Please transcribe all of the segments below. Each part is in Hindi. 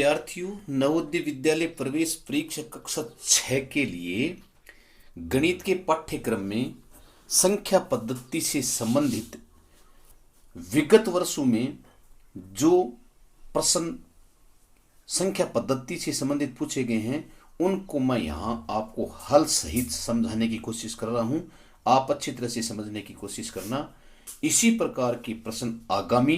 विद्यार्थियों, नवोदय विद्यालय प्रवेश परीक्षा कक्षा 6 के लिए गणित के पाठ्यक्रम में संख्या पद्धति से संबंधित विगत वर्षों में जो प्रश्न संख्या पद्धति से संबंधित पूछे गए हैं उनको मैं यहाँ आपको हल सहित समझाने की कोशिश कर रहा हूँ। आप अच्छी तरह से समझने की कोशिश करना। इसी प्रकार के प्रश्न आगामी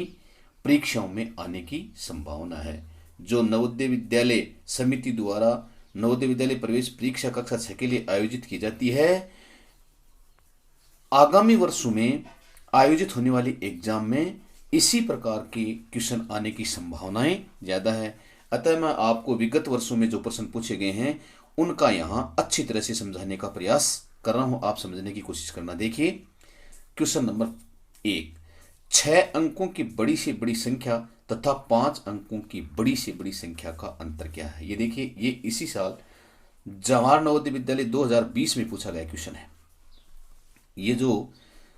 परीक्षाओं में आने की संभावना है। जो नवोदय विद्यालय समिति द्वारा नवोदय विद्यालय प्रवेश परीक्षा कक्षा 6 के लिए आयोजित की जाती है, आगामी वर्षों में आयोजित होने वाली एग्जाम में इसी प्रकार के क्वेश्चन आने की संभावनाएं ज्यादा है। अतः मैं आपको विगत वर्षों में जो प्रश्न पूछे गए हैं उनका यहाँ अच्छी तरह से समझाने का प्रयास कर रहा हूं। आप समझने की कोशिश करना। देखिए क्वेश्चन नंबर 1, 6 अंकों की बड़ी से बड़ी संख्या तथा 5 अंकों की बड़ी से बड़ी संख्या का अंतर क्या है। ये देखिए, ये इसी साल जवाहर नवोदय विद्यालय 2020 में पूछा गया क्वेश्चन है। ये जो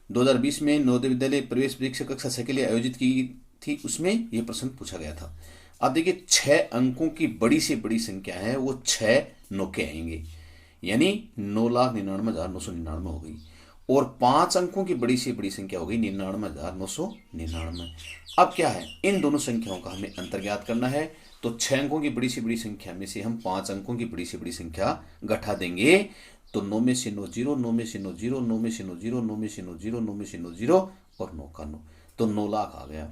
2020 में नवोदय विद्यालय प्रवेश परीक्षा कक्षा 6 के लिए आयोजित की थी उसमें यह प्रश्न पूछा गया था। अब देखिए 6 अंकों की बड़ी से बड़ी संख्या है वो 6 नौके आएंगे, यानी 9,99,999 हो गई। और 5 अंकों की बड़ी से बड़ी संख्या हो गई 99,999। अब क्या है, इन दोनों संख्याओं का हमें अंतर ज्ञात करना है। तो 6 अंकों की बड़ी से बड़ी संख्या में से हम 5 अंकों की बड़ी से बड़ी संख्या घटा देंगे। तो 9 में से 9 0, 9 में से 9 0, 9 में से 9 0, 9 में से 9 0, 9 में से 9 0 और 9 का 9, तो 9 लाख आ गया।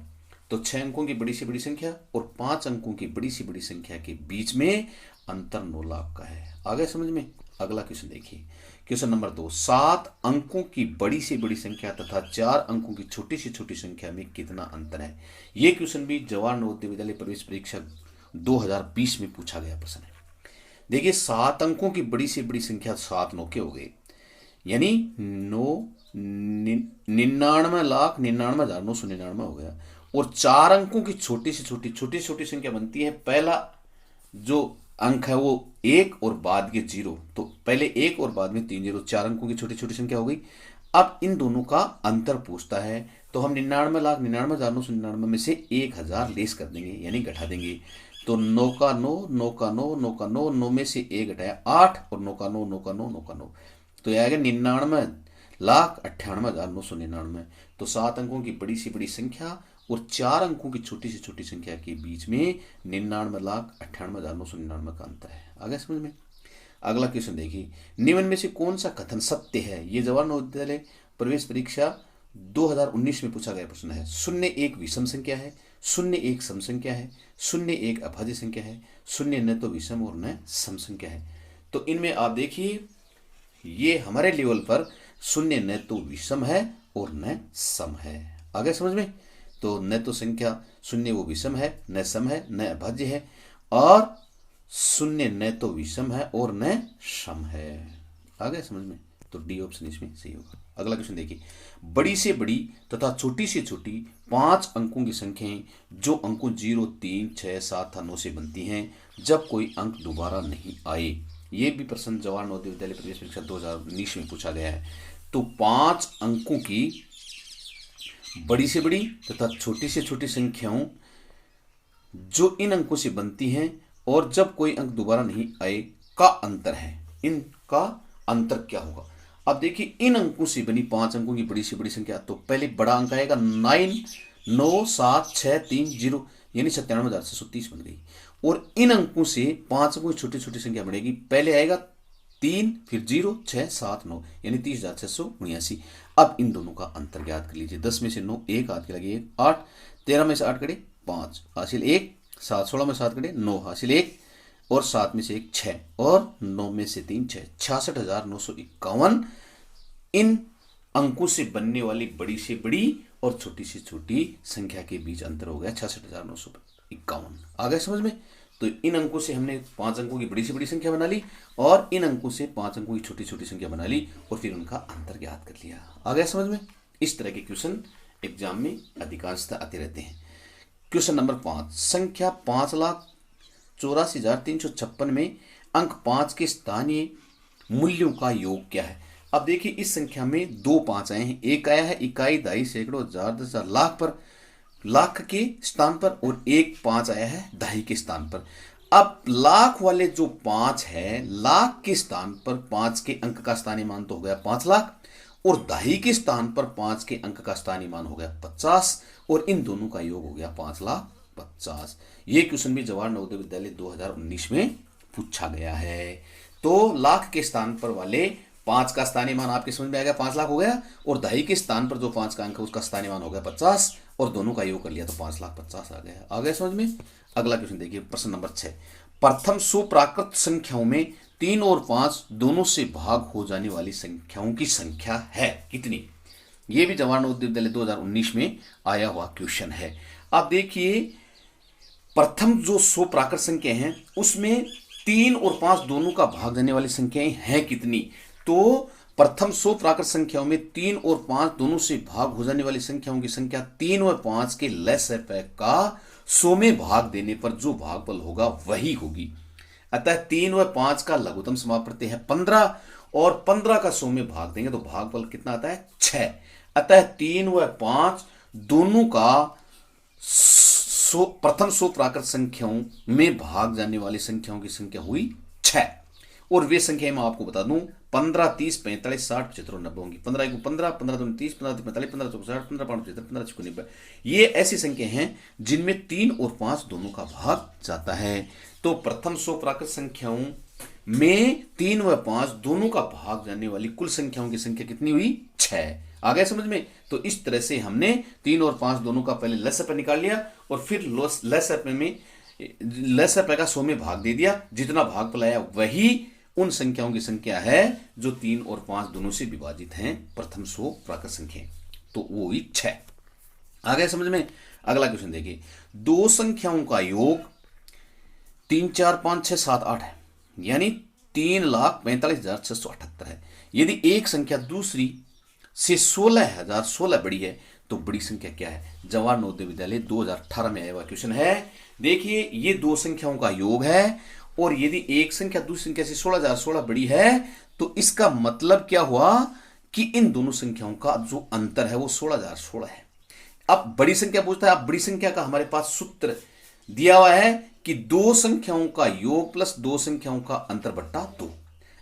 तो 6 अंकों की बड़ी से बड़ी संख्या और 5 अंकों की बड़ी से बड़ी संख्या के बीच में अंतर 9 लाख का है। आ गया समझ में। अगला क्वेश्चन देखिए, क्वेश्चन नंबर 2, 7 अंकों की बड़ी से बड़ी संख्या तथा 4 अंकों की छोटी से छोटी संख्या में कितना अंतर है। यह क्वेश्चन भी जवाहर नवोदय विद्यालय प्रवेश परीक्षा 2020 में पूछा गया प्रश्न है। देखिए 7 अंकों की बड़ी से बड़ी संख्या 7 नौके हो गए, यानी 99,99,999 हो गया। और 4 अंकों की छोटी से छोटी संख्या बनती है। पहला जो अंक है वो 1 और बाद के 0, तो पहले 1 और बाद में 3 0, 4 अंकों की छोटी छोटी संख्या हो गई। अब इन दोनों का अंतर पूछता है तो हम 99,99,999 में से 1000 लेस कर देंगे, यानी घटा देंगे। तो 9 का 9, 9 का 9, 9 का 9, 9 में से 1 घटाया 8 और 9 का 9, 9 का 9, 9 का 9, तो यह आएगा 99,98,999। तो 7 अंकों की बड़ी से बड़ी संख्या और 4 अंकों की छोटी से छोटी संख्या के बीच में 99,98,999 का अंतर है। आगे समझ में। अगला क्वेश्चन देखिए, निम्न में से कौन सा कथन सत्य है। यह जवाहर नवोदय विद्यालय प्रवेश परीक्षा 2019 में पूछा गया प्रश्न है। 0 एक विषम संख्या है, 0 एक सम संख्या है, 0 एक अभाज्य संख्या है, 0 न तो विषम और न सम संख्या है। तो इनमें आप देखिए ये हमारे लेवल पर 0 न तो विषम है और न सम है। आगे समझ में। तो न तो संख्या 0 वो विषम है, न सम है, न अभाज्य है, और 0 न तो विषम है और न सम है। आ गया समझ में। तो डी ऑप्शन इसमें सही होगा। अगला क्वेश्चन देखिए, बड़ी से बड़ी तथा छोटी से छोटी 5 अंकों की संख्याएं जो अंकों 0, 3, 6, 7 9 से बनती हैं जब कोई अंक दोबारा नहीं आए। ये भी प्रश्न जवाहर नवोदय विद्यालय प्रवेश परीक्षा 2019 में पूछा गया है। तो 5 अंकों की बड़ी से बड़ी तथा छोटी से छोटी संख्याओं जो इन अंकों से बनती हैं और जब कोई अंक दोबारा नहीं आए का अंतर है। इनका अंतर क्या होगा। अब देखिए इन अंकों से बनी 5 अंकों की बड़ी से बड़ी संख्या, तो पहले बड़ा अंक आएगा 9 9 7 6 3 0, यानी 97,630 बन गई। और इन अंकों से 5 अंकों की छोटी छोटी संख्या बनेगी। पहले आएगा 3, फिर 0, 6, 7, 9, यानी 30,679। अब इन दोनों का अंतर ज्ञात कर लीजिए। 10 में से 9 1 हाथ के लगे 8, 13 में से 8 कड़े 5 हासिल 1, 7 16 में 7 कड़े 9 हासिल 1, और 7 में से 1 6, और 9 में से 3 6, 66,951 इन अंकों से बनने वाली बड़ी से बड़ी और छोटी से छोटी संख्या के बीच अंतर हो गया 66,951। आ गया समझ में। तो इन अंकों से हमने 5 अंकों की बड़ी से बड़ी संख्या बना ली और इन अंकों से 5 अंकों की छोटी छोटी संख्या बना ली और फिर उनका अंतर ज्ञात कर लिया। आ गया समझ में। इस तरह के क्वेश्चन एग्जाम में अधिकांशतः आते रहते हैं। क्वेश्चन नंबर 5, संख्या 5,84,356 में अंक 5 के स्थानीय मूल्यों का योग क्या है। अब देखिए इस संख्या में 2 5 आए हैं। एक आया है इकाई, दहाई, सैकड़ों, हजार, 10 हजार, लाख पर, लाख के स्थान पर, और एक 5 आया है दहाई के स्थान पर। अब लाख वाले जो 5 है, लाख के स्थान पर 5 के अंक का स्थानीय मान तो हो गया 5 लाख, और दहाई के स्थान पर 5 के अंक का स्थानीय मान हो गया 50, और इन दोनों का योग हो गया 5,50,000। ये क्वेश्चन भी जवाहर नवोदय विद्यालय 2019 में पूछा गया है। तो लाख के स्थान पर वाले 5 का स्थानीय मान आपके समझ में आ गया, 5 लाख हो गया, और दहाई के स्थान पर जो 5 का अंक है उसका स्थानीय मान हो गया 50, और दोनों का योग कर लिया तो 5,50,000 आ गया समझ में। अगला क्वेश्चन देखिए, प्रश्न नंबर 6। प्रथम सुप्राकृत संख्याओं में 3 और 5 दोनों से भाग हो जाने वाली संख्याओं की संख्या है कितनी? यह भी जवाहर नवोदय विद्यालय 2019 में आया हुआ क्वेश्चन है। आप देखिए, प्रथम जो सुप्राकृत संख्या हैं उसमें 3 और 5 दोनों का भाग जाने वाली संख्याएं हैं कितनी? तो प्रथम सुप्राकृत संख्याओं में 3 और 5 दोनों से भाग हो जाने वाली संख्याओं की संख्या 3 और 5 के लसाअ का 100 में भाग देने पर जो भागफल होगा वही होगी। अतः 3 व 5 का लघुत्तम समापवर्ती है 15, और 15 का 100 में भाग देंगे तो भागफल कितना आता है 6। अतः 3 व 5 दोनों का प्रथम सुप्राकृत संख्याओं में भाग जाने वाली संख्याओं की संख्या हुई 6, और वे संख्या मैं आपको बता दूं 15, 30, 45, 60, 75 और 90 होंगी। 15 को 15, 15 2 30, 15 3 45, 15 4 60, 15 5 75, 15 6 90। ये ऐसी संख्या हैं जिनमें 3 और 5 दोनों का भाग जाता है। तो प्रथम सुप्राकृत संख्याओं में 3 व 5 दोनों का भाग जाने वाली कुल संख्याओं की संख्या कितनी हुई? 6। आ गया समझ में। तो इस तरह से हमने 3 और 5 दोनों का पहले लसाअ निकाल लिया, और फिर लसाअ का 100 में भाग दे दिया। जितना भागफल आया वही उन संख्याओं की संख्या है जो 3 और 5 दोनों से विभाजित हैं प्रथम सुप्राकृत संख्या, तो वो हुई 6। आ गया समझ में। अगला क्वेश्चन देखिए, दो संख्याओं का योग 3 4 5 6 7 8 है, यानी 3,45,678 है। यदि एक संख्या दूसरी से 16,016 बड़ी है तो बड़ी संख्या क्या है? जवाहर नवोदय विद्यालय 2018 में आया हुआ क्वेश्चन है। देखिए, ये दो संख्याओं का योग है, और यदि एक संख्या दूसरी संख्या से 16,016 बड़ी है तो इसका मतलब क्या हुआ कि इन दोनों संख्याओं का जो अंतर है वो 16,016 है। अब बड़ी संख्या पूछता है। अब बड़ी संख्या का हमारे पास सूत्र दिया हुआ है कि दो संख्याओं का योग प्लस दो संख्याओं का अंतर बट्टा 2।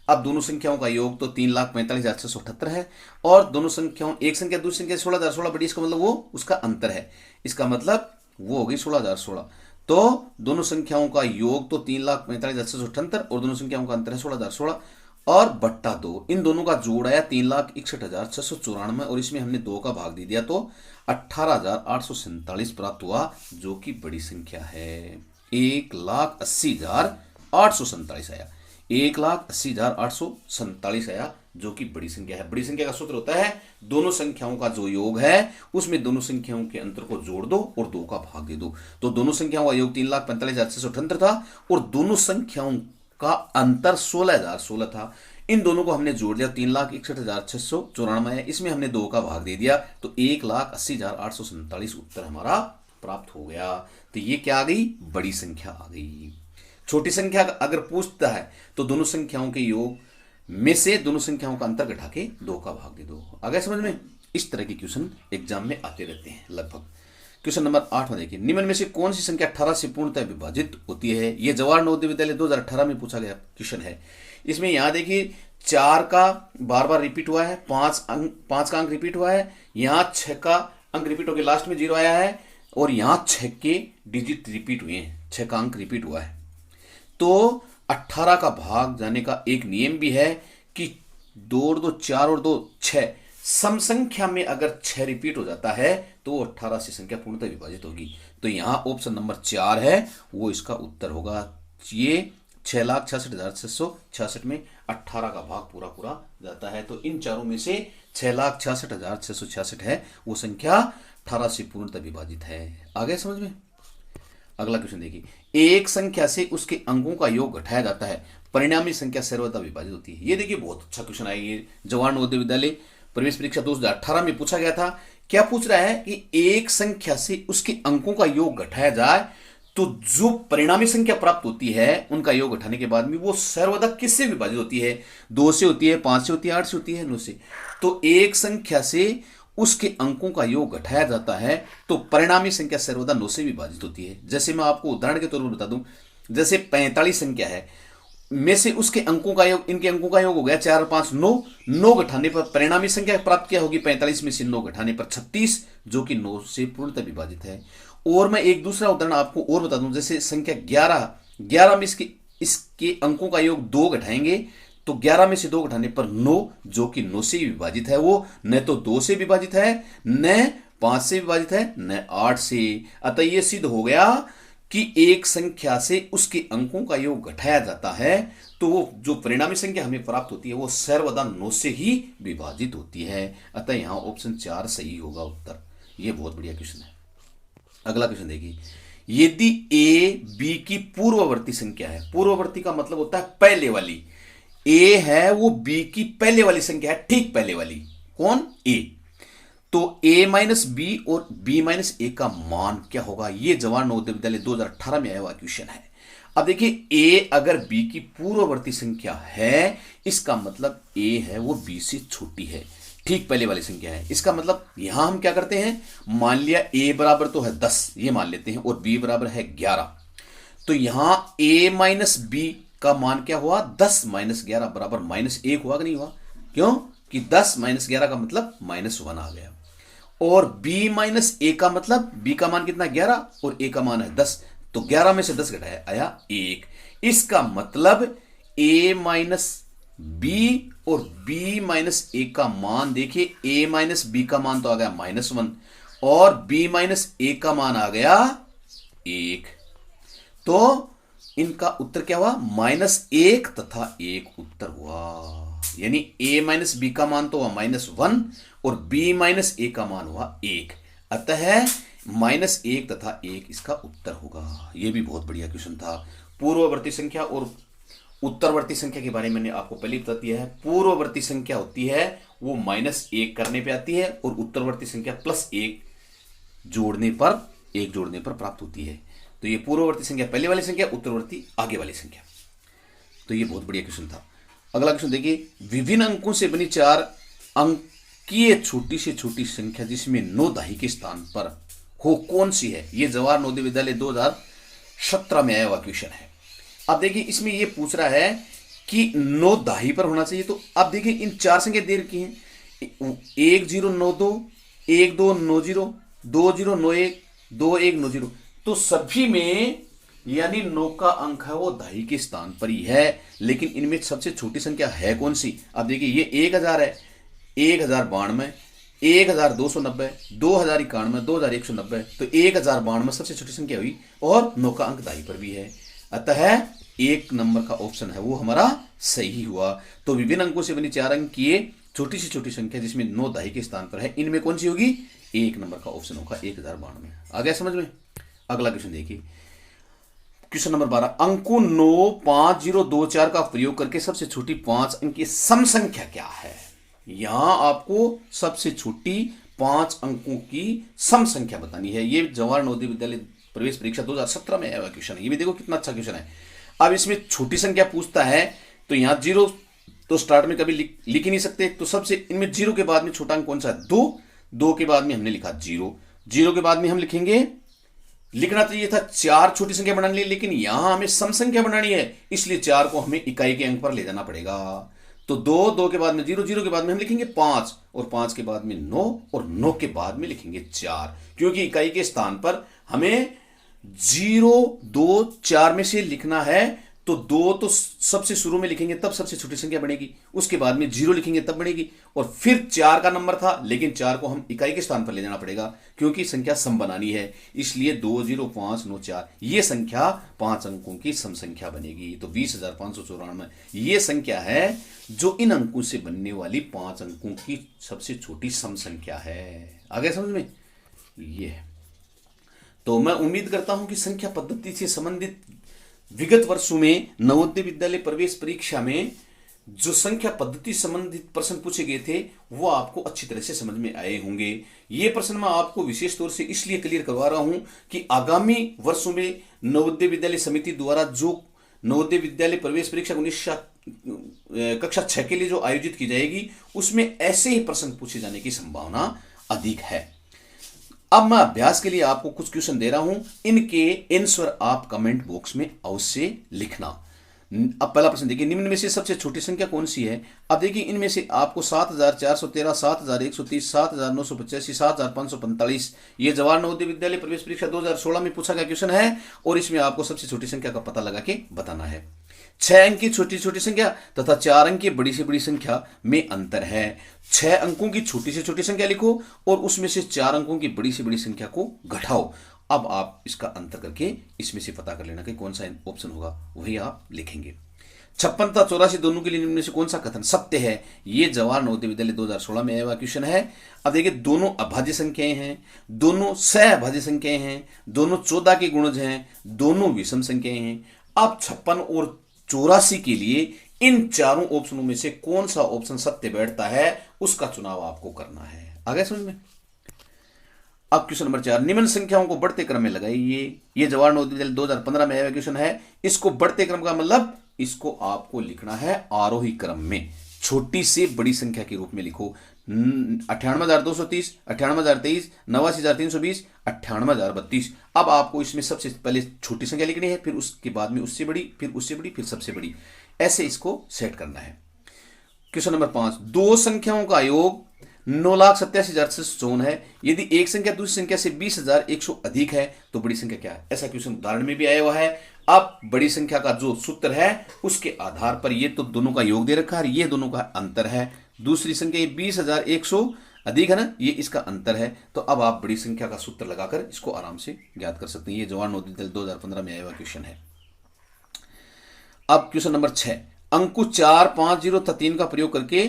अब दोनों संख्याओं का योग तो 3,45,678 है, और दोनों संख्याओं एक संख्या दूसरी संख्या 16,016 बड़ी, इसका मतलब वो उसका अंतर है। इसका मतलब वो हो गई 16,016। तो दोनों संख्याओं का योग तो 3,45,678 और दोनों संख्याओं का अंतर है 16,016 और बट्टा 2। इन दोनों का जोड़ आया 3,61,694, और इसमें हमने 2 का भाग दे दिया तो 18,847 प्राप्त हुआ, जो कि बड़ी संख्या है। 1,80,847 आया। 1,80,847 आया, जो कि बड़ी संख्या है। बड़ी संख्या का सूत्र होता है दोनों संख्याओं का जो योग है उसमें दोनों संख्याओं के अंतर को जोड़ दो और 2 का भाग दे दो। तो दोनों संख्याओं का योग 3,45,678 था, और दोनों संख्याओं का अंतर 16,016 था। इन दोनों को हमने जोड़ दिया, 3,61,694 है, इसमें हमने 2 का भाग दे दिया तो 1,80,847 उत्तर हमारा प्राप्त हो गया। तो ये क्या आ गई? बड़ी संख्या आ गई। छोटी संख्या अगर पूछता है तो दोनों संख्याओं के योग में से दोनों संख्याओं का अंतर घटा के 2 का भाग दे दो। आ गया समझ में। इस तरह के क्वेश्चन एग्जाम में आते रहते हैं लगभग। क्वेश्चन नंबर 8 में देखिए, निम्न में से कौन सी संख्या 18 से पूर्णतः विभाजित होती है? यह जवाहर नवोदय विद्यालय 2018 में पूछा गया क्वेश्चन है। इसमें यहां देखिए 4 का बार बार रिपीट हुआ है, 5 का अंक रिपीट हुआ है, यहां 6 का अंक रिपीट होकर लास्ट में 0 आया है, और यहां 6 के डिजिट रिपीट हुए हैं, 6 का अंक रिपीट हुआ है। तो 18 का भाग जाने का एक नियम भी है कि 2 और 2 4 और 2 6, सम संख्या में अगर 6 रिपीट हो जाता है तो 18 से संख्या पूर्णतः विभाजित होगी। तो यहां ऑप्शन नंबर 4 है वो इसका उत्तर होगा। ये 6,66,666 में 18 का भाग पूरा पूरा जाता है। तो इन चारों में से 6,66,666 है वो संख्या 18 से पूर्णतः विभाजित है। आ गया समझ में। अगला क्वेश्चन देखिए, एक संख्या से उसके अंकों का योग घटाया जाता है, परिणामी संख्या सर्वथा विभाजित होती है। ये देखिए बहुत अच्छा क्वेश्चन है। ये जवाहर नवोदय विद्यालय प्रवेश परीक्षा 2018 में पूछा गया था। क्या पूछ रहा है कि एक संख्या से उसके अंकों का योग घटाया जाए तो जो परिणामी संख्या प्राप्त होती है उनका योग घटाने के बाद में वो सर्वदा किससे विभाजित होती है? 2 से होती है, 5 से होती है, 8 से होती है, 9 से। तो एक संख्या से उसके अंकों का योग घटाया जाता है तो परिणामी संख्या सर्वदा 9 से विभाजित होती है। जैसे मैं आपको उदाहरण के तौर पर बता दूं, जैसे 45 संख्या है, में से उसके अंकों का योग, इनके अंकों का योग हो गया 4 और 5 9, 9 घटाने पर परिणामी संख्या प्राप्त क्या होगी, 45 में से 9 घटाने पर 36, जो कि 9 से पूर्णतः विभाजित है। और मैं एक दूसरा उदाहरण आपको और बता दूं, जैसे संख्या 11, 11 में इसके अंकों का योग 2 घटाएंगे तो 11 में से 2 घटाने पर 9, जो कि 9 से विभाजित है, वो न तो 2 से विभाजित है, न 5 से विभाजित है, न 8 से। अतः यह सिद्ध हो गया कि एक संख्या से उसके अंकों का योग घटाया जाता है तो वो जो परिणामी संख्या हमें प्राप्त होती है वो सर्वदा 9 से ही विभाजित होती है। अतः यहां ऑप्शन 4 सही होगा उत्तर। ये बहुत बढ़िया क्वेश्चन है। अगला क्वेश्चन देखिए, यदि ए बी की पूर्ववर्ती संख्या है, पूर्ववर्ती का मतलब होता है पहले वाली, ए है वो बी की पहले वाली संख्या है, ठीक पहले वाली, कौन, ए, तो a माइनस बी और b माइनस ए का मान क्या होगा। यह जवाहर नवोदय विद्यालय 2018 में आया हुआ क्वेश्चन है। अब देखिए, a अगर b की पूर्ववर्ती संख्या है, इसका मतलब a है वो b से छोटी है, ठीक पहले वाली संख्या है। इसका मतलब यहां हम क्या करते हैं, मान लिया a बराबर तो है 10, ये मान लेते हैं, और b बराबर है 11, तो यहां a माइनस बी का मान क्या हुआ, 10 माइनस 11 बराबर -1 हुआ कि नहीं हुआ, क्यों कि 10 माइनस 11 का मतलब -1 आ गया। और b माइनस ए का मतलब, b का मान कितना 11 और a का मान है 10, तो 11 में से 10 घटाया आया 1। इसका मतलब a माइनस बी और b माइनस ए का मान, देखिए a माइनस बी का मान तो आ गया -1 और b माइनस ए का मान आ गया 1, तो इनका उत्तर क्या हुआ, -1 तथा 1 उत्तर हुआ। यानी a माइनस बी का मान तो हुआ -1 और b माइनस ए का मान हुआ 1, अतः -1 तथा 1 इसका उत्तर होगा। यह भी बहुत बढ़िया क्वेश्चन था। पूर्ववर्ती संख्या और उत्तरवर्ती संख्या के बारे में मैंने आपको पहले बता दिया है। पूर्ववर्ती संख्या होती है वो -1 करने पे आती है और उत्तरवर्ती संख्या +1 जोड़ने पर, 1 जोड़ने पर प्राप्त होती है। तो ये पूर्ववर्ती संख्या पहले वाली संख्या, उत्तरवर्ती आगे वाली संख्या। तो ये बहुत बढ़िया क्वेश्चन था। अगला क्वेश्चन देखिए, विभिन्न अंकों से बनी 4 अंकीय छोटी से छोटी संख्या जिसमें 9 दाही के स्थान पर हो कौन सी है। यह जवाहर नवोदय विद्यालय 2017 में आया हुआ क्वेश्चन है। अब देखिए, इसमें यह पूछ रहा है कि 9 दाही पर होना चाहिए। तो अब देखिए, इन 4 संख्या दे रखी हैं, 1092, 1290, 2091, 2190, तो सभी में यानी 9 का अंक है वो दाही के स्थान पर ही है। लेकिन इनमें सबसे छोटी संख्या है कौन सी। अब देखिए, ये 1000 है, 1092, 1290, 2091, 2190, तो 1092 सबसे छोटी संख्या हुई और 9 का अंक दाही पर भी है। अतः 1 नंबर का ऑप्शन है वो हमारा सही हुआ। तो विभिन्न अंकों से बनी 4 अंकीय छोटी से छोटी संख्या जिसमें 9 दाही के स्थान पर है, इनमें कौन सी होगी, 1 नंबर का ऑप्शन होगा 1092। आ गया समझ में। अगला क्वेश्चन देखिए, क्वेश्चन नंबर 12, अंकों 9, 5, 0, 2, 4 का प्रयोग करके सबसे छोटी 5 अंक की सम संख्या क्या है। यहां आपको सबसे छोटी 5 अंकों की सम संख्या बतानी है। यह जवाहर नवोदय विद्यालय प्रवेश परीक्षा 2017 में आया हुआ क्वेश्चन है। ये भी देखो कितना अच्छा क्वेश्चन है। अब इसमें छोटी संख्या पूछता है तो यहां 0 तो स्टार्ट में कभी लिख ही नहीं सकते, तो सबसे इनमें 0 के बाद में छोटा अंक कौन सा है, 2, 2 के बाद में हमने लिखा 0, 0 के बाद में हम लिखेंगे, लिखना चाहिए था 4 छोटी संख्या बनाने लिए, लेकिन यहां हमें सम संख्या बनानी है, इसलिए 4 को हमें इकाई के अंक पर ले जाना पड़ेगा। तो 2, 2 के बाद में 0, 0 के बाद में हम लिखेंगे 5 और 5 के बाद में 9 और 9 के बाद में लिखेंगे 4, क्योंकि इकाई के स्थान पर हमें 0, 2, 4 में से लिखना है। तो 2 तो सबसे शुरू में लिखेंगे तब सबसे छोटी संख्या बनेगी, उसके बाद में 0 लिखेंगे तब बनेगी, और फिर 4 का नंबर था, लेकिन 4 को हम इकाई के स्थान पर ले जाना पड़ेगा क्योंकि संख्या सम बनानी है, इसलिए 2, 0, 5, 9, 4 ये संख्या 5 अंकों की सम संख्या बनेगी। तो 20,594 ये संख्या है जो इन अंकों से बनने वाली 5 अंकों की सबसे छोटी सम संख्या है। आ गया समझ में। ये है। तो मैं उम्मीद करता हूं कि संख्या पद्धति से संबंधित विगत वर्षों में नवोदय विद्यालय प्रवेश परीक्षा में जो संख्या पद्धति संबंधित प्रश्न पूछे गए थे वो आपको अच्छी तरह से समझ में आए होंगे। ये प्रश्न मैं आपको विशेष तौर से इसलिए क्लियर करवा रहा हूं कि आगामी वर्षों में नवोदय विद्यालय समिति द्वारा जो नवोदय विद्यालय प्रवेश परीक्षा कक्षा 6 के लिए जो आयोजित की जाएगी उसमें ऐसे ही प्रश्न पूछे जाने की संभावना अधिक है। अब मैं अभ्यास के लिए आपको कुछ क्वेश्चन दे रहा हूं, इनके आंसर आप कमेंट बॉक्स में अवश्य लिखना। अब पहला प्रश्न देखिए, निम्न में से सबसे छोटी संख्या कौन सी है। अब देखिए इनमें से आपको 7413, 7130, 7985, 7545 ये जवाहर नवोदय विद्यालय प्रवेश परीक्षा 2016 में पूछा गया क्वेश्चन है, और इसमें आपको सबसे छोटी संख्या का पता लगा के बताना है। 6 अंक की छोटी छोटी संख्या तथा 4 अंक की बड़ी से बड़ी संख्या में अंतर है। 6 अंकों की छोटी से छोटी संख्या लिखो और उसमें से 4 अंकों की बड़ी से बड़ी संख्या को घटाओ। अब आप इसका अंतर करके इसमें से पता कर लेना कि कौन सा ऑप्शन होगा, वही आप लिखेंगे। 56 तथा 84 दोनों के लिए निम्न में से कौन सा कथन सत्य है। ये जवाहर नवोदय विद्यालय 2016 में आया हुआ क्वेश्चन है। अब देखिए दोनों अभाज्य संख्याएं हैं, दोनों सहअभाज्य संख्याएं हैं, दोनों 14 के गुणज हैं, दोनों विषम संख्याएं हैं। अब 56 और 84 के लिए इन चारों ऑप्शनों में से कौन सा ऑप्शन सत्य बैठता है, उसका चुनाव आपको करना है। आ गया समझ में। अब क्वेश्चन नंबर 4, निम्न संख्याओं को बढ़ते क्रम में लगाइए। ये जवाहर नवोदय विद्यालय 2015 में आया क्वेश्चन है। इसको बढ़ते क्रम का मतलब इसको आपको लिखना है आरोही क्रम में, छोटी से बड़ी संख्या के रूप में लिखो। 98,230, 98,023, 89,320, 98,032। अब आपको इसमें सबसे पहले छोटी संख्या लिखनी है, फिर उसके बाद में उससे बड़ी, फिर उससे बड़ी, फिर सबसे बड़ी, ऐसे इसको सेट करना है। क्वेश्चन नंबर 5, दो संख्याओं का योग 9,87,454 है। यदि एक संख्या दूसरी संख्या से 20,100 अधिक है तो बड़ी संख्या क्या है। ऐसा क्वेश्चन उदाहरण में भी आया हुआ है। अब बड़ी संख्या का जो सूत्र है उसके आधार पर ये तो दोनों का योग दे रखा है, ये दोनों का अंतर है। दूसरी संख्या 20,100 अधिक है ना, ये इसका अंतर है। तो अब आप बड़ी संख्या का सूत्र लगाकर इसको आराम से ज्ञात कर सकते हैं। ये जवाहर नवोदय विद्यालय 2015 में आया हुआ क्वेश्चन है। अब क्वेश्चन नंबर 6, अंक 4, 5, 0 तथा 3 का प्रयोग करके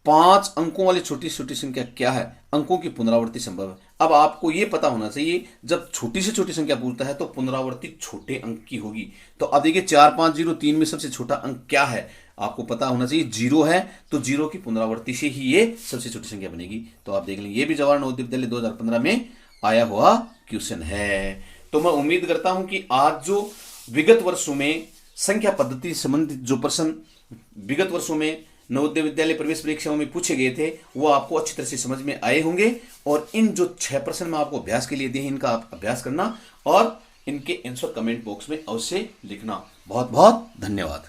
5 अंकों वाली छोटी छोटी संख्या क्या है। अंकों की पुनरावृत्ति संभव है। अब आपको यह पता होना चाहिए, जब छोटी से छोटी संख्या पूछता है तो पुनरावृत्ति छोटे अंक की होगी। तो अब देखिए 4, 5, 0, 3 में सबसे छोटा अंक क्या है, आपको पता होना चाहिए 0 है, तो 0 की पुनरावृत्ति से ही ये सबसे छोटी संख्या बनेगी। तो आप देख लेंगे ये भी जवाहर नवोदय विद्यालय 2015 में आया हुआ क्वेश्चन है। तो मैं उम्मीद करता हूं कि आज जो विगत वर्षों में संख्या पद्धति संबंधित जो प्रश्न विगत वर्षों में नवोदय विद्यालय प्रवेश परीक्षाओं में पूछे गए थे वो आपको अच्छी तरह से समझ में आए होंगे। और इन जो 6 प्रश्न मैं आपको अभ्यास के लिए दिए इनका आप अभ्यास करना और इनके आंसर कमेंट बॉक्स में अवश्य लिखना। बहुत बहुत धन्यवाद।